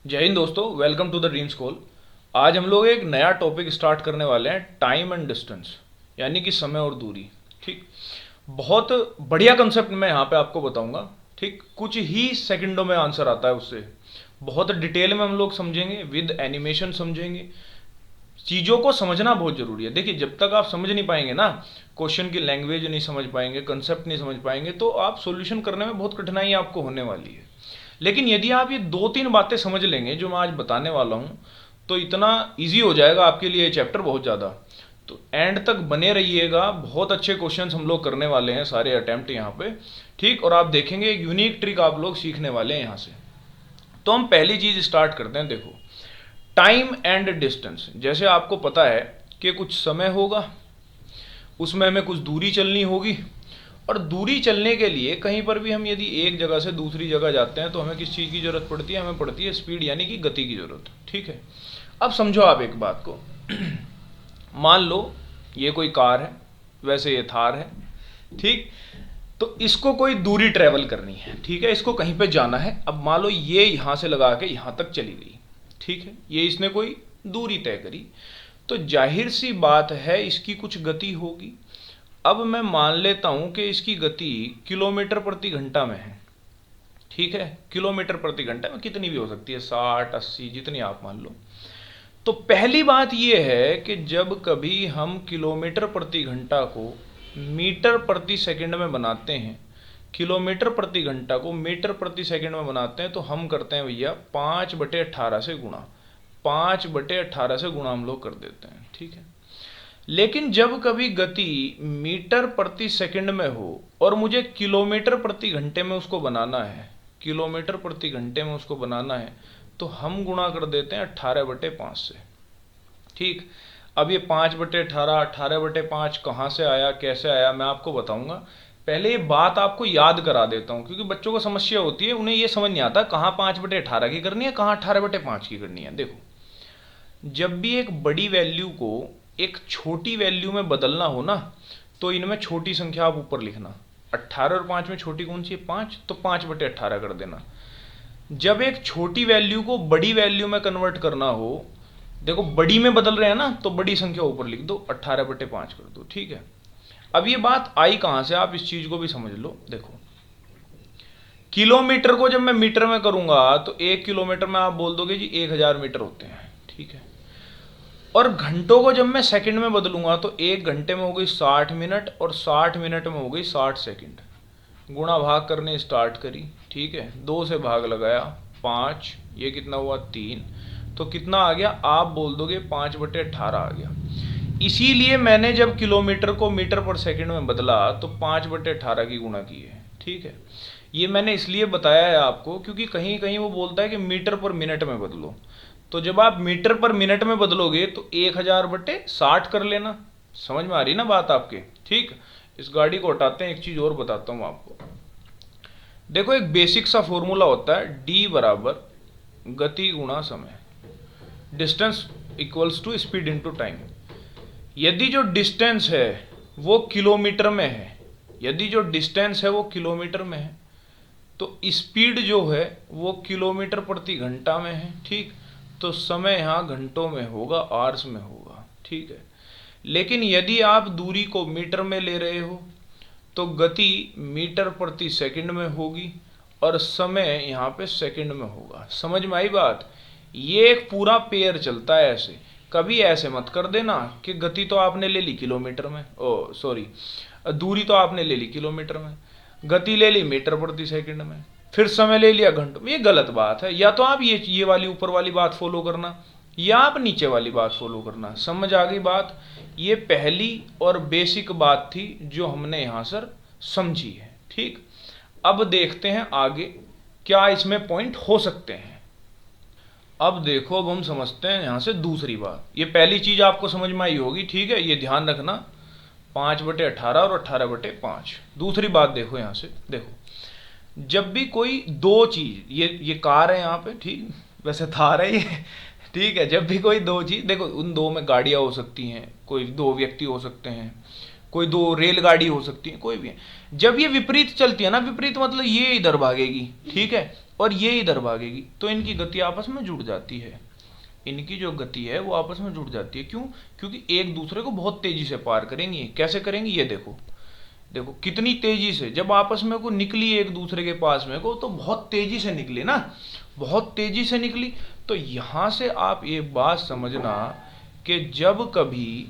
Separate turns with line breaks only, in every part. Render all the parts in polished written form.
जय हिंद दोस्तों, welcome to the dream school. आज हम लोग एक नया टॉपिक स्टार्ट करने वाले हैं, टाइम एंड डिस्टेंस, यानी कि समय और दूरी। ठीक, बहुत बढ़िया कंसेप्ट मैं यहाँ पे आपको बताऊंगा। ठीक, कुछ ही सेकंडों में आंसर आता है उससे। बहुत डिटेल में हम लोग समझेंगे, विद एनिमेशन समझेंगे। चीज़ों को समझना बहुत ज़रूरी है। देखिए, जब तक आप समझ नहीं पाएंगे ना, क्वेश्चन की लैंग्वेज नहीं समझ पाएंगे, कंसेप्ट नहीं समझ पाएंगे, तो आप सॉल्यूशन करने में बहुत कठिनाई आपको होने वाली है। लेकिन यदि आप ये दो तीन बातें समझ लेंगे जो मैं आज बताने वाला हूँ, तो इतना इजी हो जाएगा आपके लिए ये चैप्टर बहुत ज़्यादा। तो एंड तक बने रहिएगा, बहुत अच्छे क्वेश्चंस हम लोग करने वाले हैं, सारे अटेम्प्ट यहाँ पे। ठीक, और आप देखेंगे एक यूनिक ट्रिक आप लोग सीखने वाले हैं यहाँ से। तो हम पहली चीज़ स्टार्ट करते हैं। देखो, टाइम एंड डिस्टेंस। जैसे आपको पता है कि कुछ समय होगा, उसमें हमें कुछ दूरी चलनी होगी, और दूरी चलने के लिए कहीं पर भी हम यदि एक जगह से दूसरी जगह जाते हैं तो हमें किस चीज़ की ज़रूरत पड़ती है? हमें पड़ती है स्पीड, यानी कि गति की ज़रूरत। ठीक है, अब समझो आप एक बात को। मान लो ये कोई कार है, वैसे ये थार है। ठीक, तो इसको कोई दूरी ट्रेवल करनी है। ठीक है, इसको कहीं पे जाना है। अब मान लो ये यहाँ से लगा के यहाँ तक चली गई। ठीक है, ये इसने कोई दूरी तय करी, तो जाहिर सी बात है इसकी कुछ गति होगी। अब मैं मान लेता हूं कि इसकी गति किलोमीटर प्रति घंटा में है। ठीक है, किलोमीटर प्रति घंटा में कितनी भी हो सकती है, 60 80, जितनी आप मान लो। तो पहली बात यह है कि जब कभी हम किलोमीटर प्रति घंटा को मीटर प्रति सेकंड में बनाते हैं, किलोमीटर प्रति घंटा को मीटर प्रति सेकंड में बनाते हैं, तो हम करते हैं भैया 5/18 से गुणा। 5/18 से गुणा हम लोग कर देते हैं। ठीक है, लेकिन जब कभी गति मीटर प्रति सेकंड में हो और मुझे किलोमीटर प्रति घंटे में उसको बनाना है, किलोमीटर प्रति घंटे में उसको बनाना है, तो हम गुणा कर देते हैं 18/5 से। ठीक, अब ये 5/18, 18/5 कहाँ से आया, कैसे आया, मैं आपको बताऊंगा। पहले ये बात आपको याद करा देता हूँ, क्योंकि बच्चों को समस्या होती है, उन्हें ये समझ नहीं आता कहाँ 5/18 की करनी है, कहाँ 18/5 की करनी है। देखो, जब भी एक बड़ी वैल्यू को एक छोटी वैल्यू में बदलना हो ना, तो इनमें छोटी संख्या आप ऊपर लिखना। 18 और 5 में छोटी कौन सी है? 5, तो 5/18 कर देना। जब एक छोटी वैल्यू को बड़ी वैल्यू में कन्वर्ट करना हो, देखो बड़ी में बदल रहे हैं ना, तो बड़ी संख्या ऊपर लिख दो, 18/5 कर दो। ठीक है, अब ये बात आई कहां से, आप इस चीज को भी समझ लो। देखो, किलोमीटर को जब मैं मीटर में करूंगा तो 1 किलोमीटर में आप बोल दोगे जी 1000 मीटर होते हैं। ठीक है, और घंटों को जब मैं सेकंड में बदलूंगा तो 1 घंटे में हो गई 60 मिनट, और 60 मिनट में हो गई 60 सेकंड। गुणा भाग करने स्टार्ट करी। ठीक है, 2 से भाग लगाया, 5, ये कितना हुआ 3, तो कितना आ गया? आप बोल दोगे 5/18 आ गया। इसीलिए मैंने जब किलोमीटर को मीटर पर सेकंड में बदला तो 5/18 की गुणा की है। ठीक है, ये मैंने इसलिए बताया है आपको क्योंकि कहीं कहीं वो बोलता है कि मीटर पर मिनट में बदलो। तो जब आप मीटर पर मिनट में बदलोगे तो 1000/60 कर लेना। समझ में आ रही ना बात आपके? ठीक, इस गाड़ी को हटाते हैं, एक चीज और बताता हूं आपको। देखो, एक बेसिक सा फॉर्मूला होता है, डी बराबर गति गुणा समय, distance equals to speed into time. यदि जो डिस्टेंस है वो किलोमीटर में है, यदि जो डिस्टेंस है वो किलोमीटर में है, तो स्पीड जो है वो किलोमीटर प्रति घंटा में है। ठीक, तो समय यहाँ घंटों में होगा, आवर्स में होगा। ठीक है, लेकिन यदि आप दूरी को मीटर में ले रहे हो तो गति मीटर प्रति सेकंड में होगी और समय यहाँ पे सेकंड में होगा। समझ में आई बात? ये एक पूरा पेयर चलता है ऐसे। कभी ऐसे मत कर देना कि गति तो आपने ले ली किलोमीटर में, ओ सॉरी, दूरी तो आपने ले ली किलोमीटर में, गति ले ली मीटर प्रति सेकंड में, फिर समय ले लिया घंटों में। ये गलत बात है। या तो आप ये वाली ऊपर वाली बात फॉलो करना, या आप नीचे वाली बात फॉलो करना। समझ आ गई बात? ये पहली और बेसिक बात थी जो हमने यहाँ सर समझी है। ठीक, अब देखते हैं आगे क्या इसमें पॉइंट हो सकते हैं। अब देखो, अब हम समझते हैं यहाँ से दूसरी बात। ये पहली चीज आपको समझ में आई होगी, ठीक है, ये ध्यान रखना, 5/18 और 18/5। दूसरी बात देखो यहाँ से, देखो जब भी कोई दो चीज, ये कार है यहाँ पे, ठीक, वैसे थार है ये, ठीक है, जब भी कोई दो चीज, देखो उन दो में गाड़ियां हो सकती हैं, कोई दो व्यक्ति हो सकते हैं, कोई दो रेलगाड़ी हो सकती है, कोई भी है। जब ये विपरीत चलती है ना, विपरीत मतलब ये इधर भागेगी, ठीक है, और ये इधर भागेगी, तो इनकी गति आपस में जुड़ जाती है। इनकी जो गति है वो आपस में जुड़ जाती है। क्यों? क्योंकि एक दूसरे को बहुत तेजी से पार करेंगी। कैसे करेंगी? ये देखो, देखो कितनी तेजी से, जब आपस में को निकली एक दूसरे के पास में को, तो बहुत तेजी से निकली ना, बहुत तेजी से निकली। तो यहां से आप ये बात समझना कि जब कभी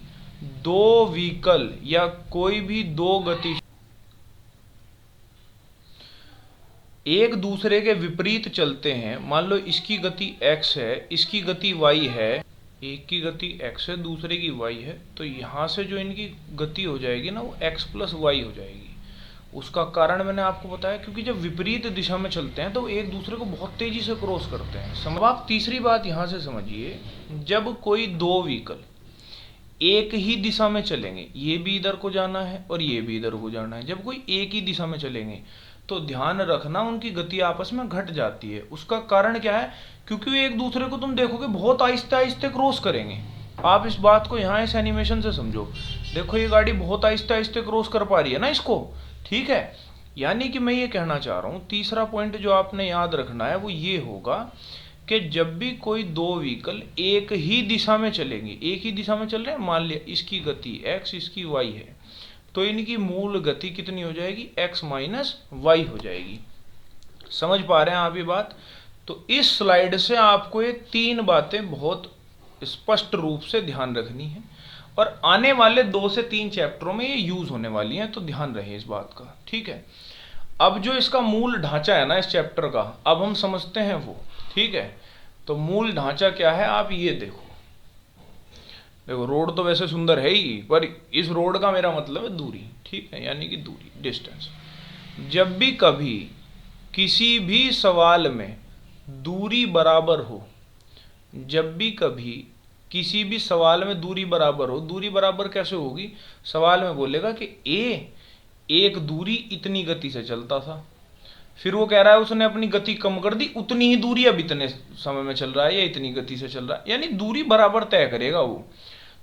दो व्हीकल या कोई भी दो गति एक दूसरे के विपरीत चलते हैं, मान लो इसकी गति x है, इसकी गति y है, एक की गति x है, दूसरे की y है, तो यहां से जो इनकी गति हो जाएगी ना, वो x प्लस वाई हो जाएगी। उसका कारण मैंने आपको बताया, क्योंकि जब विपरीत दिशा में चलते हैं तो एक दूसरे को बहुत तेजी से क्रॉस करते हैं। अब आप तीसरी बात यहां से समझिए, जब कोई दो व्हीकल एक ही दिशा में चलेंगे, ये भी इधर को जाना है और ये भी इधर को जाना है, जब कोई एक ही दिशा में चलेंगे तो ध्यान रखना उनकी गति आपस में घट जाती है। उसका कारण क्या है? क्योंकि एक दूसरे को तुम देखोगे बहुत आहिस्ते आहिस्ते क्रॉस करेंगे। आप इस बात को यहाँ इस एनिमेशन से समझो, देखो ये गाड़ी बहुत आहिस्ते आहिस्ते क्रॉस कर पा रही है ना इसको, ठीक है। यानी कि मैं ये कहना चाह रहा हूँ, तीसरा पॉइंट जो आपने याद रखना है वो ये होगा कि जब भी कोई दो व्हीकल एक ही दिशा में चलेंगे, एक ही दिशा में चल रहे हैं, मान लिया इसकी गति x, इसकी y है, तो इनकी मूल गति कितनी हो जाएगी? x माइनस वाई हो जाएगी। समझ पा रहे हैं आप ये बात? तो इस स्लाइड से आपको ये तीन बातें बहुत स्पष्ट रूप से ध्यान रखनी है और आने वाले 2 से 3 चैप्टरों में ये यूज होने वाली हैं, तो ध्यान रहे इस बात का, ठीक है। अब जो इसका मूल ढांचा है ना इस चैप्टर का, अब हम समझते हैं वो, ठीक है। तो मूल ढांचा क्या है? आप ये देखो, देखो रोड तो वैसे सुंदर है ही, पर इस रोड का मेरा मतलब है दूरी, ठीक है, यानी कि दूरी, डिस्टेंस। जब भी कभी किसी भी सवाल में दूरी बराबर हो, जब भी कभी किसी भी सवाल में दूरी बराबर हो, दूरी बराबर कैसे होगी? सवाल में बोलेगा कि ए एक दूरी इतनी गति से चलता था, फिर वो कह रहा है उसने अपनी गति कम कर दी, उतनी ही दूरी अब इतने समय में चल रहा है या इतनी गति से चल रहा है, यानी दूरी बराबर तय करेगा वो।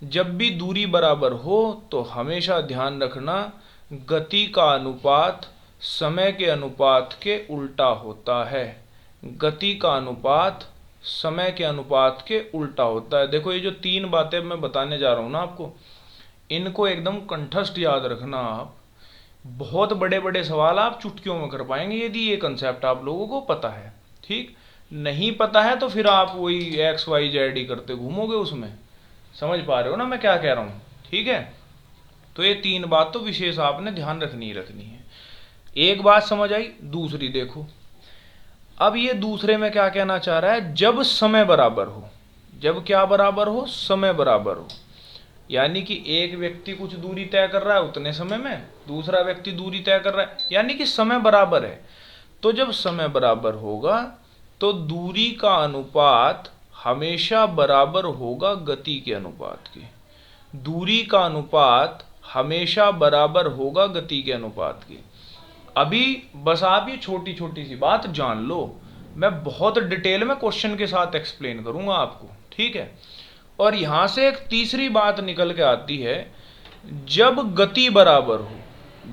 जब भी दूरी बराबर हो तो हमेशा ध्यान रखना गति का अनुपात समय के अनुपात के उल्टा होता है। गति का अनुपात समय के अनुपात के उल्टा होता है। देखो ये जो तीन बातें मैं बताने जा रहा हूं ना आपको, इनको एकदम कंठस्थ याद रखना आप। बहुत बड़े बड़े सवाल आप चुटकियों में कर पाएंगे यदि ये कंसेप्ट आप लोगों को पता है, ठीक। नहीं पता है तो फिर आप वही एक्स वाई जेड ही करते घूमोगे उसमें। समझ पा रहे हो ना मैं क्या कह रहा हूं, ठीक है। तो ये तीन बात तो विशेष आपने ध्यान रखनी ही रखनी है। एक बात समझ आई, दूसरी देखो। अब ये दूसरे में क्या कहना चाह रहा है? जब समय बराबर हो, जब क्या बराबर हो? समय बराबर हो। यानी कि एक व्यक्ति कुछ दूरी तय कर रहा है उतने समय में, दूसरा व्यक्ति दूरी तय कर रहा है, यानी कि समय बराबर है। तो जब समय बराबर होगा तो दूरी का अनुपात हमेशा बराबर होगा गति के अनुपात के। दूरी का अनुपात हमेशा बराबर होगा गति के अनुपात के। अभी बस आप ये छोटी छोटी सी बात जान लो, मैं बहुत डिटेल में क्वेश्चन के साथ एक्सप्लेन करूंगा आपको, ठीक है। और यहां से एक तीसरी बात निकल के आती है, जब गति बराबर हो,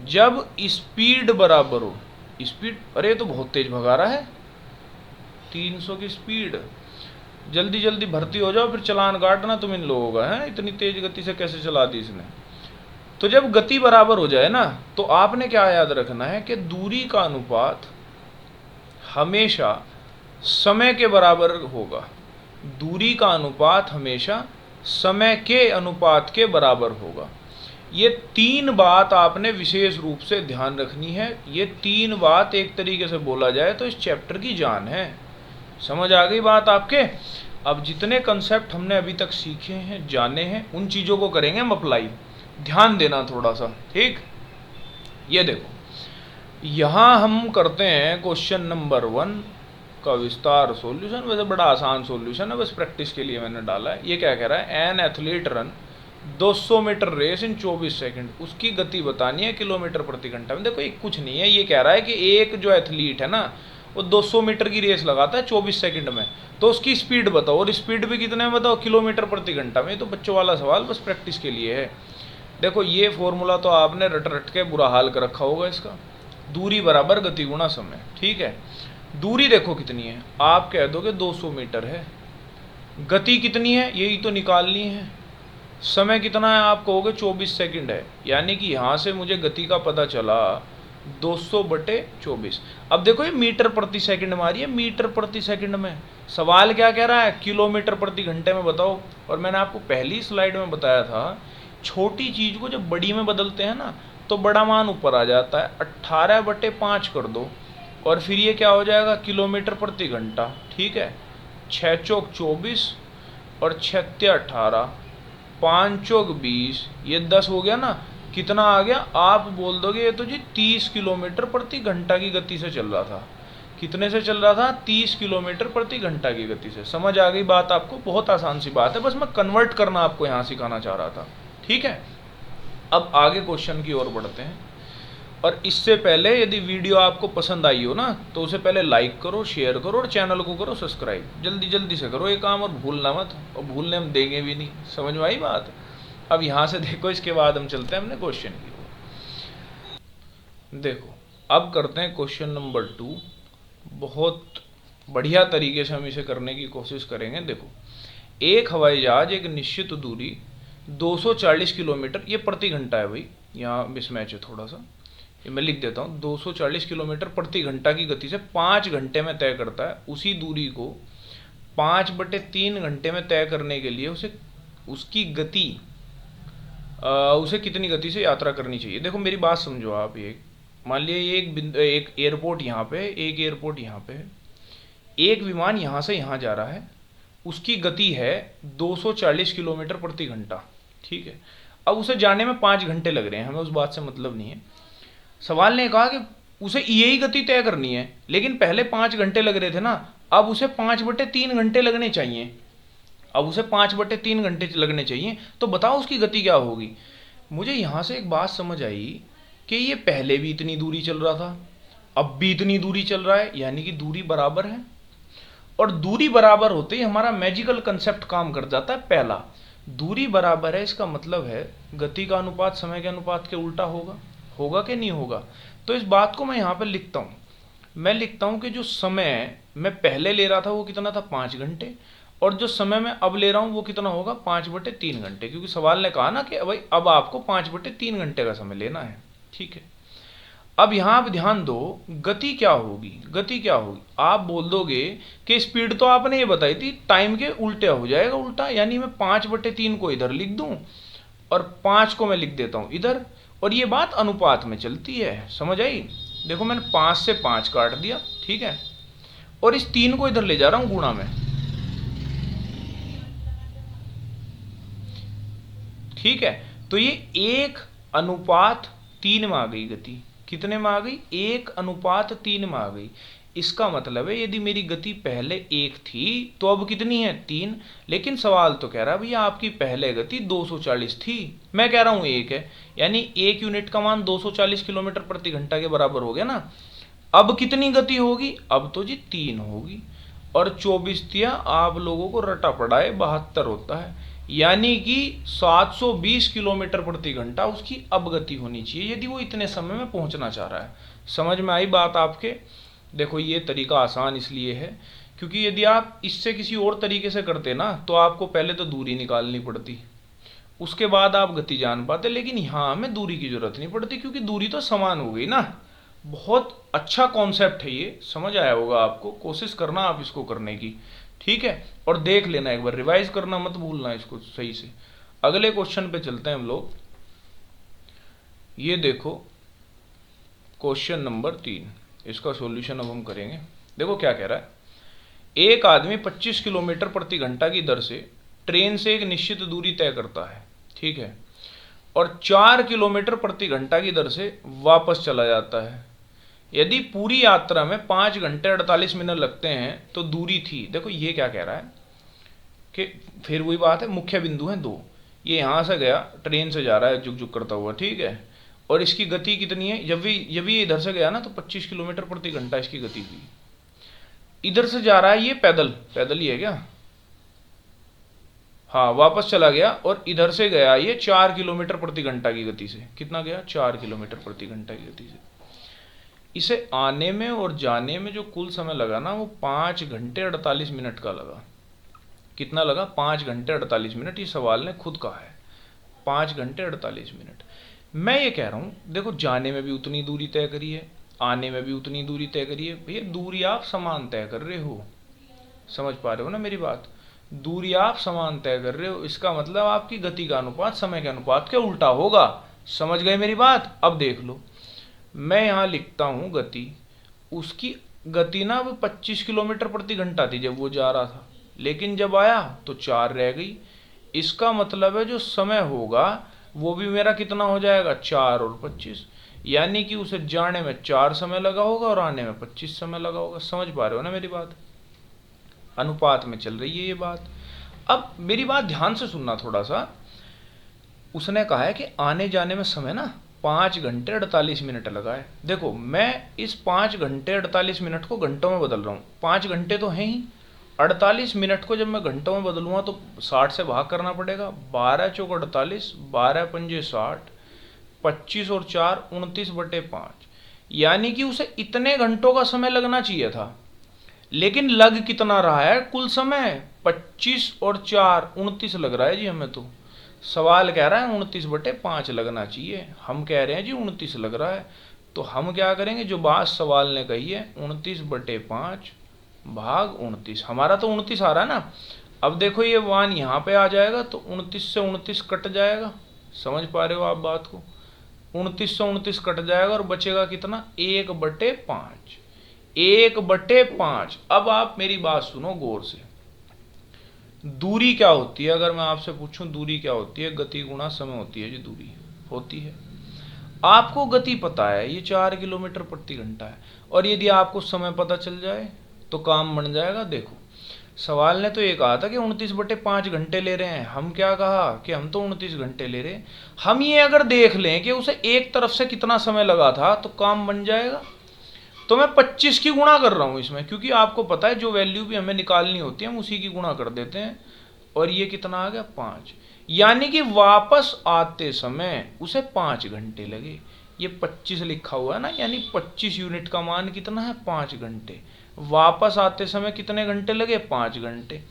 जब स्पीड बराबर हो। स्पीड, अरे तो बहुत तेज भगा रहा है, 300 की स्पीड, जल्दी जल्दी भर्ती हो जाओ फिर चलान काटना तुम इन लोगों का, है इतनी तेज गति से कैसे चला दी इसने। तो जब गति बराबर हो जाए ना, तो आपने क्या याद रखना है कि दूरी का अनुपात हमेशा समय के बराबर होगा। दूरी का अनुपात हमेशा समय के अनुपात के बराबर होगा। ये तीन बात आपने विशेष रूप से ध्यान रखनी है। ये तीन बात एक तरीके से बोला जाए तो इस चैप्टर की जान है। समझ आ गई बात आपके? अब जितने कंसेप्ट हमने अभी तक सीखे हैं, जाने हैं, उन चीज़ों को करेंगे हम अप्लाई। ध्यान देना थोड़ा सा, ठीक। ये देखो, यहाँ हम करते हैं क्वेश्चन नंबर 1 का विस्तार सॉल्यूशन। वैसे बड़ा आसान सॉल्यूशन है, बस प्रैक्टिस के लिए मैंने डाला है। ये क्या कह रहा है? An athlete run 200 metre race in 24 second, उसकी गति बतानी है किलोमीटर प्रति घंटा में। देखो ये कुछ नहीं है, ये कह रहा है कि एक जो एथलीट है ना, वो 200 मीटर की रेस लगाता है 24 सेकंड में, तो उसकी स्पीड बताओ, और स्पीड भी कितने में बताओ? किलोमीटर प्रति घंटा में। तो बच्चों वाला सवाल बस प्रैक्टिस के लिए है। देखो ये फॉर्मूला तो आपने रट रट के बुरा हाल कर रखा होगा इसका, दूरी बराबर गति गुणा समय, ठीक है। दूरी देखो कितनी है, आप कह दोगे 200 मीटर है। गति कितनी है यही तो निकालनी है। समय कितना है आप कहोगे 24 सेकंड है, यानी कि यहाँ से मुझे गति का पता चला 200/24। अब देखो ये मीटर प्रति सेकंड मारी है, मीटर प्रति सेकंड में। सवाल क्या कह रहा है, किलोमीटर प्रति घंटे में बताओ। और मैंने आपको पहली स्लाइड में बताया था, छोटी चीज़ को जब बड़ी में बदलते हैं ना तो बड़ा मान ऊपर आ जाता है। 18/5 कर दो और फिर ये क्या हो जाएगा, किलोमीटर प्रति घंटा। ठीक है, 6 चौक 24 और 6 18, 5 चौक 20, ये 10 हो गया ना। कितना आ गया, आप बोल दोगे ये तो जी 30 किलोमीटर प्रति घंटा की गति से चल रहा था। कितने से चल रहा था, 30 किलोमीटर प्रति घंटा की गति से। समझ आ गई बात आपको, बहुत आसान सी बात है, बस मैं कन्वर्ट करना आपको यहाँ सिखाना चाह रहा था। ठीक है, अब आगे क्वेश्चन की ओर बढ़ते हैं। और इससे पहले यदि वीडियो आपको पसंद आई हो ना तो उसे पहले लाइक करो, शेयर करो और चैनल को करो सब्सक्राइब। जल्दी जल्दी से करो ये काम और भूलना मत, और भूलने हम देंगे भी नहीं। समझ में आई बात। अब यहाँ से देखो, इसके बाद हम चलते हैं अपने क्वेश्चन की ओर। देखो अब करते हैं क्वेश्चन नंबर 2। बहुत बढ़िया तरीके से हम इसे करने की कोशिश करेंगे। देखो, एक हवाई जहाज एक निश्चित दूरी 240 किलोमीटर, ये प्रति घंटा है भाई, यहाँ मिसमैच है थोड़ा सा, ये मैं लिख देता हूँ। 240 किलोमीटर प्रति घंटा की गति से 5 घंटे में तय करता है। उसी दूरी को 5/3 घंटे में तय करने के लिए उसे उसकी गति उसे कितनी गति से यात्रा करनी चाहिए। देखो मेरी बात समझो आप, एक मान लिया एक एयरपोर्ट यहाँ पे, एक एयरपोर्ट यहाँ पे है, एक विमान यहाँ से यहाँ जा रहा है, उसकी गति है 240 किलोमीटर प्रति घंटा। ठीक है, अब उसे जाने में 5 घंटे लग रहे हैं, हमें उस बात से मतलब नहीं है। सवाल ने कहा कि उसे यही गति तय करनी है, लेकिन पहले 5 घंटे लग रहे थे ना, अब उसे 5/3 घंटे लगने चाहिए। अब उसे 5/3 घंटे लगने चाहिए, तो बताओ उसकी गति क्या होगी। मुझे यहाँ से एक बात समझ आई कि ये पहले भी इतनी दूरी चल रहा था, अब भी इतनी दूरी चल रहा है, यानी कि दूरी बराबर है। और दूरी बराबर होते ही हमारा मैजिकल कंसेप्ट काम कर जाता है। पहला, दूरी बराबर है, इसका मतलब है गति का अनुपात समय के अनुपात के उल्टा होगा। होगा कि नहीं होगा। तो इस बात को मैं यहाँ पर लिखता हूँ। मैं लिखता हूँ कि जो समय मैं पहले ले रहा था वो कितना था, 5 घंटे, और जो समय मैं अब ले रहा हूँ वो कितना होगा, 5/3 घंटे, क्योंकि सवाल ने कहा ना कि भाई अब आपको 5/3 घंटे का समय लेना है। ठीक है, अब यहाँ आप ध्यान दो, गति क्या होगी। गति क्या होगी, आप बोल दोगे कि स्पीड तो आपने ये बताई थी, टाइम के उल्टे हो जाएगा उल्टा, यानी मैं 5/3 को इधर लिख दूं और 5 को मैं लिख देता हूं इधर, और ये बात अनुपात में चलती है। समझ आई। देखो मैंने 5 से 5 काट दिया, ठीक है, और इस 3 को इधर ले जा रहा हूं गुणा में। ठीक है, तो ये 1/3 में आ गई गति। कितने में आ गई, 1/3 में आ गई। इसका मतलब है यदि मेरी गति पहले 1 थी तो अब कितनी है, 3। लेकिन सवाल तो कह रहा है भैया आपकी पहले गति 240 थी, मैं कह रहा हूं 1 है, यानी 1 यूनिट का मान 240 किलोमीटर प्रति घंटा के बराबर हो गया ना। अब कितनी गति होगी, अब तो जी 3 होगी, और 24 दिया आप लोगों को रटा पड़ा है, 72 होता है, यानी कि 720 किलोमीटर प्रति घंटा उसकी अब गति होनी चाहिए यदि वो इतने समय में पहुंचना चाह रहा है। समझ में आई बात आपके। देखो ये तरीका आसान इसलिए है क्योंकि यदि आप इससे किसी और तरीके से करते ना तो आपको पहले तो दूरी निकालनी पड़ती, उसके बाद आप गति जान पाते, लेकिन यहाँ हमें दूरी की जरूरत नहीं पड़ती क्योंकि दूरी तो समान हो गई ना। बहुत अच्छा कॉन्सेप्ट है ये, समझ आया होगा आपको, कोशिश करना आप इसको करने की। ठीक है, और देख लेना एक बार, रिवाइज करना मत भूलना इसको सही से। अगले क्वेश्चन पे चलते हैं हम लोग। ये देखो क्वेश्चन नंबर 3, इसका सॉल्यूशन अब हम करेंगे। देखो क्या कह रहा है, एक आदमी 25 किलोमीटर प्रति घंटा की दर से ट्रेन से एक निश्चित दूरी तय करता है, ठीक है, और 4 किलोमीटर प्रति घंटा की दर से वापस चला जाता है। यदि पूरी यात्रा में 5 घंटे 48 मिनट लगते हैं तो दूरी थी। देखो ये क्या कह रहा है कि फिर वही बात है, मुख्य बिंदु हैं 2, ये यहाँ से गया, ट्रेन से जा रहा है जुक जुक करता हुआ, ठीक है, और इसकी गति कितनी है, जब भी इधर से गया ना तो 25 किलोमीटर प्रति घंटा इसकी गति हुई। इधर से जा रहा है ये पैदल ही है क्या, हाँ, वापस चला गया और इधर से गया ये 4 किलोमीटर प्रति घंटा की गति से। कितना गया, 4 किलोमीटर प्रति घंटा की गति से। इसे आने में और जाने में जो कुल समय लगा ना वो 5 घंटे 48 मिनट का लगा। कितना लगा? 5 घंटे 48 मिनट। ये सवाल ने खुद कहा है 5 घंटे 48 मिनट। मैं ये कह रहा हूँ देखो, जाने में भी उतनी दूरी तय करी है, आने में भी उतनी दूरी तय करी है। भैया दूरी आप समान तय कर रहे हो, समझ पा रहे हो ना मेरी बात? दूरी आप समान तय कर रहे हो, इसका मतलब आपकी गति का अनुपात समय के अनुपात के उल्टा होगा। समझ गए मेरी बात? अब देख लो, मैं यहाँ लिखता हूँ गति। उसकी गति ना वो 25 किलोमीटर प्रति घंटा थी जब वो जा रहा था, लेकिन जब आया तो 4 रह गई। इसका मतलब है जो समय होगा वो भी मेरा कितना हो जाएगा? 4 और 25। यानी कि उसे जाने में 4 समय लगा होगा और आने में 25 समय लगा होगा। समझ पा रहे हो ना मेरी बात? अनुपात में चल रही है ये बात। अब मेरी बात ध्यान से सुनना थोड़ा सा। उसने कहा है कि आने जाने में समय ना 5 घंटे 48 मिनट लगा है। देखो मैं इस 5 घंटे 48 मिनट को घंटों में बदल रहा हूँ। 5 घंटे तो हैं ही, 48 मिनट को जब मैं घंटों में बदलूंगा तो 60 से भाग करना पड़ेगा। 12 चौक 48, 12 पंजे 60, 25 और 4 29/5। यानी कि उसे इतने घंटों का समय लगना चाहिए था, लेकिन लग कितना रहा है? कुल समय 25 और 4 29 लग रहा है जी हमें तो। सवाल कह रहा है 29/5 लगना चाहिए, हम कह रहे हैं जी 29 लग रहा है। तो हम क्या करेंगे, जो बात सवाल ने कही है 29/5 भाग 29, हमारा तो 29 आ रहा है ना। अब देखो ये 1 यहाँ पे आ जाएगा तो 29 से 29 कट जाएगा। समझ पा रहे हो आप बात को? 29 से 29 कट जाएगा और बचेगा कितना? 1/5। 1/5। अब आप मेरी बात सुनो गौर से। दूरी क्या होती है? अगर मैं आपसे पूछूं दूरी क्या होती है? गति गुणा समय होती है जी दूरी होती है। आपको गति पता है ये 4 किलोमीटर प्रति घंटा है, और यदि आपको समय पता चल जाए तो काम बन जाएगा। देखो सवाल ने तो ये कहा था कि 29/5 घंटे ले रहे हैं, हम क्या कहा कि हम तो 29 घंटे ले रहे हैं। हम ये अगर देख लें कि उसे एक तरफ से कितना समय लगा था तो काम बन जाएगा। तो मैं 25 की गुणा कर रहा हूं इसमें, क्योंकि आपको पता है जो वैल्यू भी हमें निकालनी होती है हम उसी की गुणा कर देते हैं। और ये कितना आ गया? 5। यानी कि वापस आते समय उसे 5 घंटे लगे। ये 25 लिखा हुआ है ना, यानी 25 यूनिट का मान कितना है? 5 घंटे। वापस आते समय कितने घंटे लगे? 5 घंटे।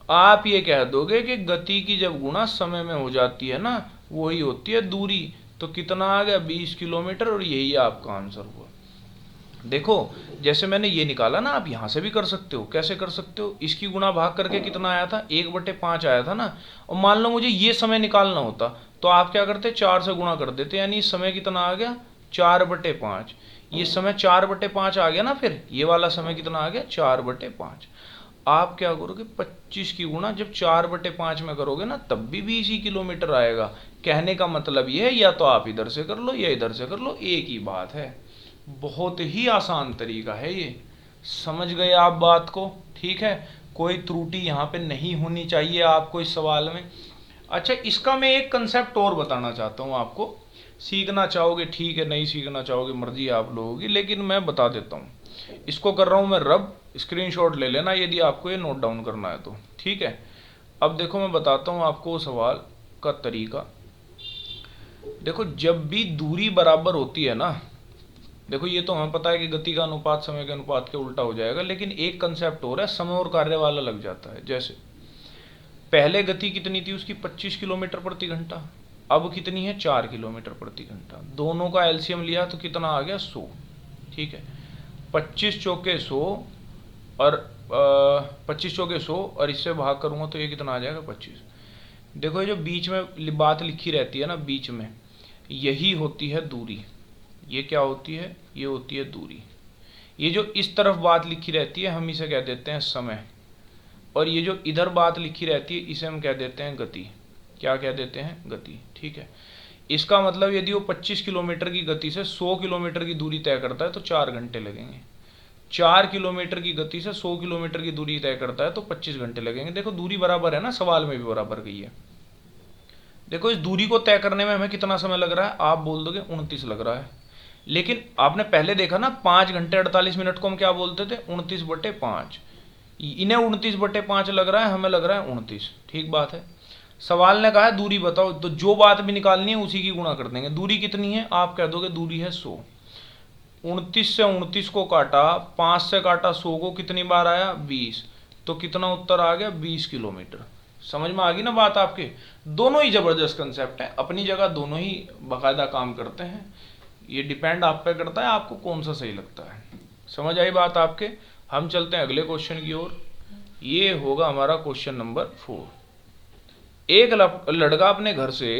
आप ये कह दोगे कि गति की जब गुणा समय में हो जाती है ना, वही होती है दूरी। तो कितना आ गया? 20 किलोमीटर, और यही आपका आंसर हुआ। देखो जैसे मैंने ये निकाला ना, आप यहां से भी कर सकते हो। कैसे कर सकते हो? इसकी गुणा भाग करके कितना आया था? 1/5 आया था ना। और मान लो मुझे ये समय निकालना होता तो आप क्या करते? 4 से गुणा कर देते, यानी समय कितना आ गया? 4/5। ये समय 4/5 आ गया ना, फिर ये वाला समय कितना आ गया? 4/5। आप क्या करोगे? 25 की गुणा जब 4/5 में करोगे ना, तब भी 20 ही किलोमीटर आएगा। कहने का मतलब ये है, या तो आप इधर से कर लो या इधर से कर लो, एक ही बात है। बहुत ही आसान तरीका है ये। समझ गए आप बात को? ठीक है, कोई त्रुटि यहाँ पे नहीं होनी चाहिए आपको इस सवाल में। अच्छा, इसका मैं एक कंसेप्ट और बताना चाहता हूँ आपको। सीखना चाहोगे ठीक है, नहीं सीखना चाहोगे मर्जी आप लोगों की, लेकिन मैं बता देता हूँ। इसको कर रहा हूँ मैं रब, स्क्रीनशॉट ले लेना यदि आपको ये नोट डाउन करना है तो। ठीक है, अब देखो मैं बताता हूँ आपको सवाल का तरीका। देखो जब भी दूरी बराबर होती है ना, देखो ये तो हमें पता है कि गति का अनुपात समय के अनुपात के उल्टा हो जाएगा, लेकिन एक कंसेप्ट हो रहा है, समय और कार्य वाला लग जाता है। जैसे पहले गति कितनी थी उसकी? 25 किलोमीटर प्रति घंटा। अब कितनी है? 4 किलोमीटर प्रति घंटा। दोनों का एलसीएम लिया तो कितना आ गया? 100। ठीक है, 25 चौके 100 और 25 चौके 100 और इससे भाग करूंगा तो ये कितना आ जाएगा? 25। देखो ये जो बीच में बात लिखी रहती है ना, बीच में, यही होती है दूरी। ये क्या होती है? ये होती है दूरी। ये जो इस तरफ बात लिखी रहती है हम इसे कह देते हैं समय, और ये जो इधर बात लिखी रहती है इसे हम कह देते हैं गति। क्या कह देते हैं? गति। ठीक है, इसका मतलब यदि वो 25 किलोमीटर की गति से 100 किलोमीटर की दूरी तय करता है तो 4 घंटे लगेंगे। 4 किलोमीटर की गति से 100 किलोमीटर की दूरी तय करता है तो 25 घंटे लगेंगे। देखो दूरी बराबर है ना, सवाल में भी बराबर गई है। देखो इस दूरी को तय करने में हमें कितना समय लग रहा है? आप बोल दोगे 29 लग रहा है, लेकिन आपने पहले देखा ना 5 घंटे 48 मिनट को हम क्या बोलते थे? 29/5। इन्हें 29/5 लग रहा है, हमें लग रहा है 29। ठीक बात है। सवाल ने कहा है दूरी बताओ, तो जो बात भी निकालनी है उसी की गुणा कर देंगे। दूरी कितनी है? आप कह दोगे दूरी है 100। 29 से 29 को काटा, 5 से काटा 100 को, कितनी बार आया 20, तो कितना उत्तर आ गया 20 किलोमीटर। समझ में आ गई ना बात आपके। दोनों ही जबरदस्त कंसेप्ट है, अपनी जगह दोनों ही बाकायदा काम करते हैं। ये डिपेंड आप पे करता है आपको कौन सा सही लगता है। समझ आई बात आपके। हम चलते हैं अगले क्वेश्चन की ओर। ये होगा हमारा क्वेश्चन नंबर 4। एक लड़का अपने घर से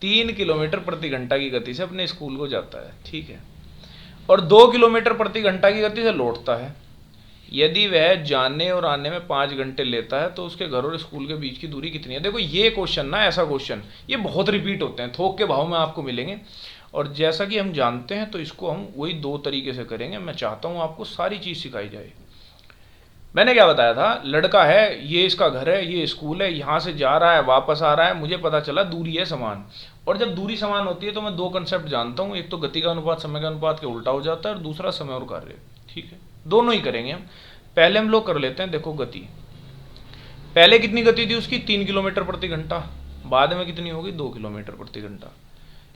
3 किलोमीटर प्रति घंटा की गति से अपने स्कूल को जाता है, ठीक है, और 2 किलोमीटर प्रति घंटा की गति से लौटता है। यदि वह जाने और आने में 5 घंटे लेता है तो उसके घर और स्कूल के बीच की दूरी कितनी है। देखो ये क्वेश्चन ना, ऐसा क्वेश्चन ये बहुत रिपीट होते हैं, थोक के भाव में आपको मिलेंगे। और जैसा कि हम जानते हैं तो इसको हम वही 2 तरीके से करेंगे। मैं चाहता हूँ आपको सारी चीज़ सिखाई जाए। मैंने क्या बताया था, लड़का है, ये इसका घर है, ये स्कूल है, यहाँ से जा रहा है वापस आ रहा है, मुझे पता चला दूरी है समान। और जब दूरी समान होती है तो मैं 2 कंसेप्ट जानता हूँ, एक तो गति का अनुपात समय का अनुपात के उल्टा हो जाता है, और दूसरा समय और कार्य, ठीक है, दोनों ही करेंगे हम। पहले हम लोग कर लेते हैं, देखो गति, पहले कितनी गति थी उसकी 3 किलोमीटर प्रति घंटा, बाद में कितनी होगी 2 किलोमीटर प्रति घंटा।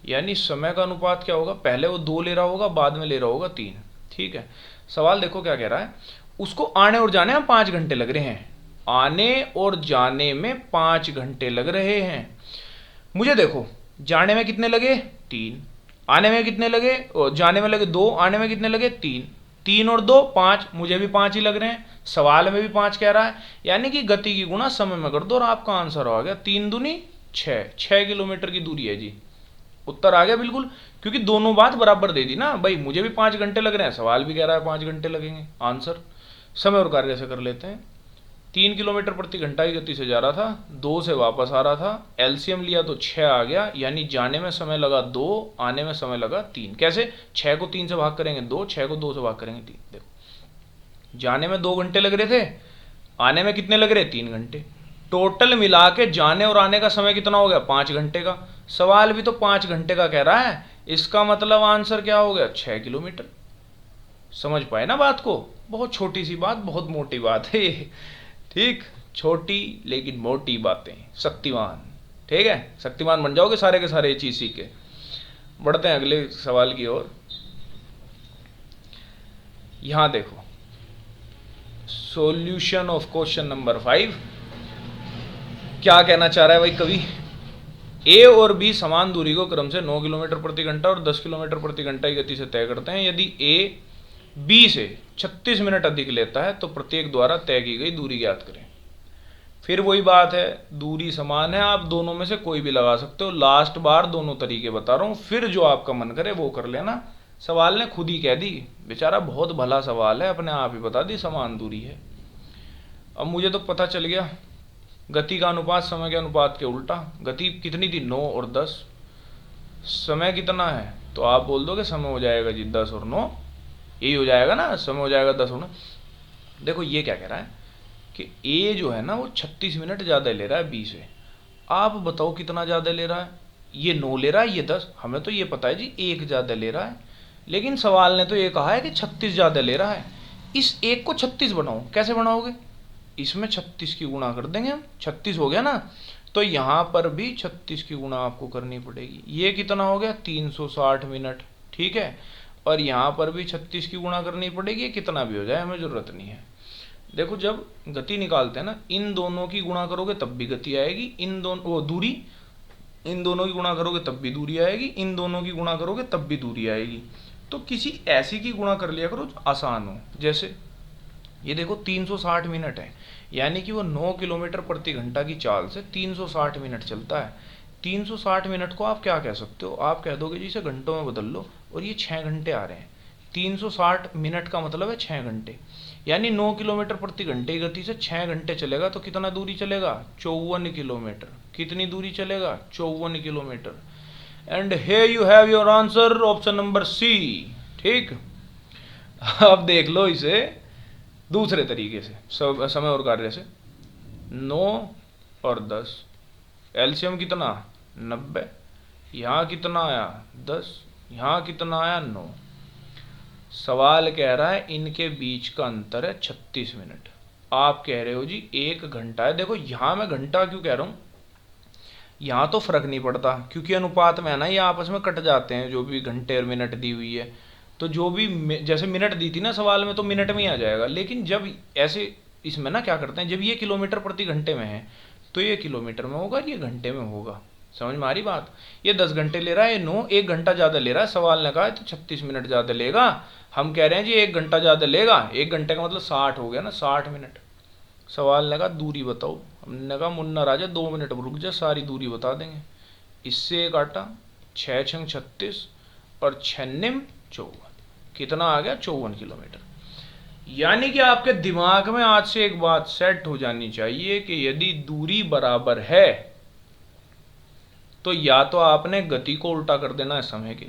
यानी समय का अनुपात क्या होगा, पहले वो 2 ले रहा होगा, बाद में ले रहा होगा 3, ठीक है। सवाल देखो क्या कह रहा है, उसको आने और जाने में 5 घंटे लग रहे हैं, आने और जाने में 5 घंटे लग रहे हैं। मुझे देखो जाने में कितने लगे 3, आने में कितने लगे, जाने में लगे 2, आने में कितने लगे 3, 3 और 2 5, मुझे भी 5 ही लग रहे हैं, सवाल में भी 5 कह रहा है। यानी कि गति की गुणा समय में कर दो और आपका आंसर आ गया 3 दूनी 6 किलोमीटर की दूरी है जी। उत्तर आ गया बिल्कुल, क्योंकि दोनों बात बराबर दे दी ना भाई, मुझे भी 5 घंटे लग रहे हैं, सवाल भी कह रहा है 5 घंटे लगेंगे। आंसर समय और कार्य से कर लेते हैं। 3 किलोमीटर प्रति घंटा की गति से जा रहा था, 2 से वापस आ रहा था, एलसीएम लिया तो 6 आ गया, यानी जाने में समय लगा 2, आने में समय लगा 3। कैसे, 6 को 3 से भाग करेंगे 2, 6 को 2 से भाग करेंगे 3। देखो जाने में 2 घंटे लग रहे थे, आने में कितने लग रहे 3 घंटे, टोटल मिला के जाने और आने का समय कितना हो गया 5 घंटे का। सवाल भी तो 5 घंटे का कह रहा है, इसका मतलब आंसर क्या हो गया 6 किलोमीटर। समझ पाए ना बात को, बहुत छोटी सी बात, बहुत मोटी बात है ये, ठीक, छोटी लेकिन मोटी बातें, शक्तिमान, ठीक है, शक्तिमान बन जाओगे सारे के सारे ये चीज सीख के। बढ़ते हैं अगले सवाल की ओर। यहां देखो सॉल्यूशन ऑफ क्वेश्चन नंबर 5। क्या कहना चाह रहा है भाई कवि, ए और बी समान दूरी को क्रम से 9 किलोमीटर प्रति घंटा और 10 किलोमीटर प्रति घंटा की गति से तय करते हैं। यदि ए बी से 36 मिनट अधिक लेता है तो प्रत्येक द्वारा तय की गई दूरी ज्ञात करें। फिर वही बात है, दूरी समान है, आप दोनों में से कोई भी लगा सकते हो। लास्ट बार दोनों तरीके बता रहा हूं, फिर जो आपका मन करे वो कर लेना। सवाल ने खुद ही कह दी, बेचारा बहुत भला सवाल है, अपने आप ही बता दी समान दूरी है। अब मुझे तो पता चल गया गति का अनुपात समय के अनुपात के उल्टा। गति कितनी थी 9 और 10, समय कितना है, तो आप बोल दोगे समय हो जाएगा जी 10 और 9, यही हो जाएगा ना, समय हो जाएगा 10 और 9। देखो ये क्या कह रहा है कि ए जो है ना वो 36 मिनट ज़्यादा ले रहा है बी से। आप बताओ कितना ज़्यादा ले रहा है, ये 9 ले रहा है, ये 10, हमें तो ये पता है जी 1 ज़्यादा ले रहा है, लेकिन सवाल ने तो ये कहा है कि 36 ज़्यादा ले रहा है। इस 1 को 36 बनाओ, कैसे बनाओगे, इसमें 36 की गुणा कर देंगे हम, 36 हो गया ना, तो यहां पर भी 36 की गुणा आपको करनी पड़ेगी। ये कितना हो गया 360 मिनट, ठीक है, और यहां पर भी 36 की गुणा करनी पड़ेगी, कितना भी हो जाए हमें जरूरत नहीं है। देखो जब गति निकालते हैं ना, इन दोनों की गुणा करोगे तब भी गति आएगी, इन दोनों वो दूरी, इन दोनों की गुणा करोगे तब भी दूरी आएगी, इन दोनों की गुणा करोगे तब भी दूरी आएगी। तो किसी ऐसी की गुणा कर लिया करो जो आसान हो। जैसे ये देखो 360 मिनट है, यानी कि वो 9 किलोमीटर प्रति घंटा की चाल से 360 मिनट चलता है। 360 मिनट को आप क्या कह सकते हो, आप कह दोगे जी इसे घंटों में बदल लो, और ये 6 घंटे आ रहे हैं। 360 मिनट का मतलब है 6 घंटे, यानी 9 किलोमीटर प्रति घंटे की गति से 6 घंटे चलेगा तो कितना दूरी चलेगा 54 किलोमीटर। कितनी दूरी चलेगा 54 kilometre. And here you have your answer, option number C, ठीक। अब देख लो इसे दूसरे तरीके से, समय और कार्य से। 9 और 10, एलसीएम कितना 90, यहाँ कितना आया 10, यहाँ कितना आया 9। सवाल कह रहा है इनके बीच का अंतर है 36 मिनट। आप कह रहे हो जी 1 घंटा है। देखो यहाँ मैं घंटा क्यों कह रहा हूँ, यहाँ तो फर्क नहीं पड़ता क्योंकि अनुपात में है ना, ये आपस में कट जाते हैं जो भी घंटे और मिनट दी हुई है। तो जो भी जैसे मिनट दी थी ना सवाल में, तो मिनट में ही आ जाएगा। लेकिन जब ऐसे इसमें ना क्या करते हैं, जब ये किलोमीटर प्रति घंटे में है तो ये किलोमीटर में होगा, ये घंटे में होगा। समझ में आ रही बात? ये 10 घंटे ले रहा है, ये 9, 1 घंटा ज़्यादा ले रहा है। सवाल ने कहा है तो 36 मिनट ज़्यादा लेगा, हम कह रहे हैं जी 1 घंटा ज़्यादा लेगा। 1 घंटे का मतलब 60 हो गया ना, 60 मिनट। सवाल ने कहा दूरी बताओ, हमने कहा मुन्ना राजा 2 मिनट रुक जा, सारी दूरी बता देंगे। इससे एक आटा, 6 छंग 36 और 6 54, कितना आ गया? 54 किलोमीटर। यानी कि आपके दिमाग में आज से एक बात सेट हो जानी चाहिए कि यदि दूरी बराबर है तो या तो आपने गति को उल्टा कर देना है समय के,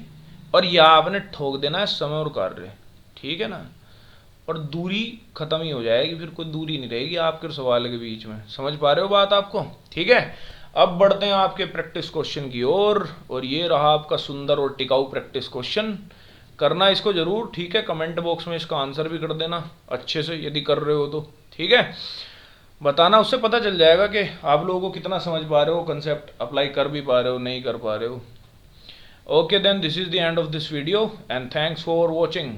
और या आपने ठोक देना है समय और कार्य। ठीक है ना? और दूरी खत्म ही हो जाएगी, फिर कोई दूरी नहीं रहेगी आपके सवाल के बीच में। समझ पा रहे हो बात आपको? ठीक है, अब बढ़ते हैं आपके प्रैक्टिस क्वेश्चन की ओर। और ये रहा आपका सुंदर और टिकाऊ प्रैक्टिस क्वेश्चन। करना इसको जरूर, ठीक है? कमेंट बॉक्स में इसका आंसर भी कर देना अच्छे से यदि कर रहे हो तो। ठीक है, बताना, उससे पता चल जाएगा कि आप लोगों को कितना समझ पा रहे हो, कंसेप्ट अप्लाई कर भी पा रहे हो, नहीं कर पा रहे हो। Okay then, this is the end of this video and thanks for watching.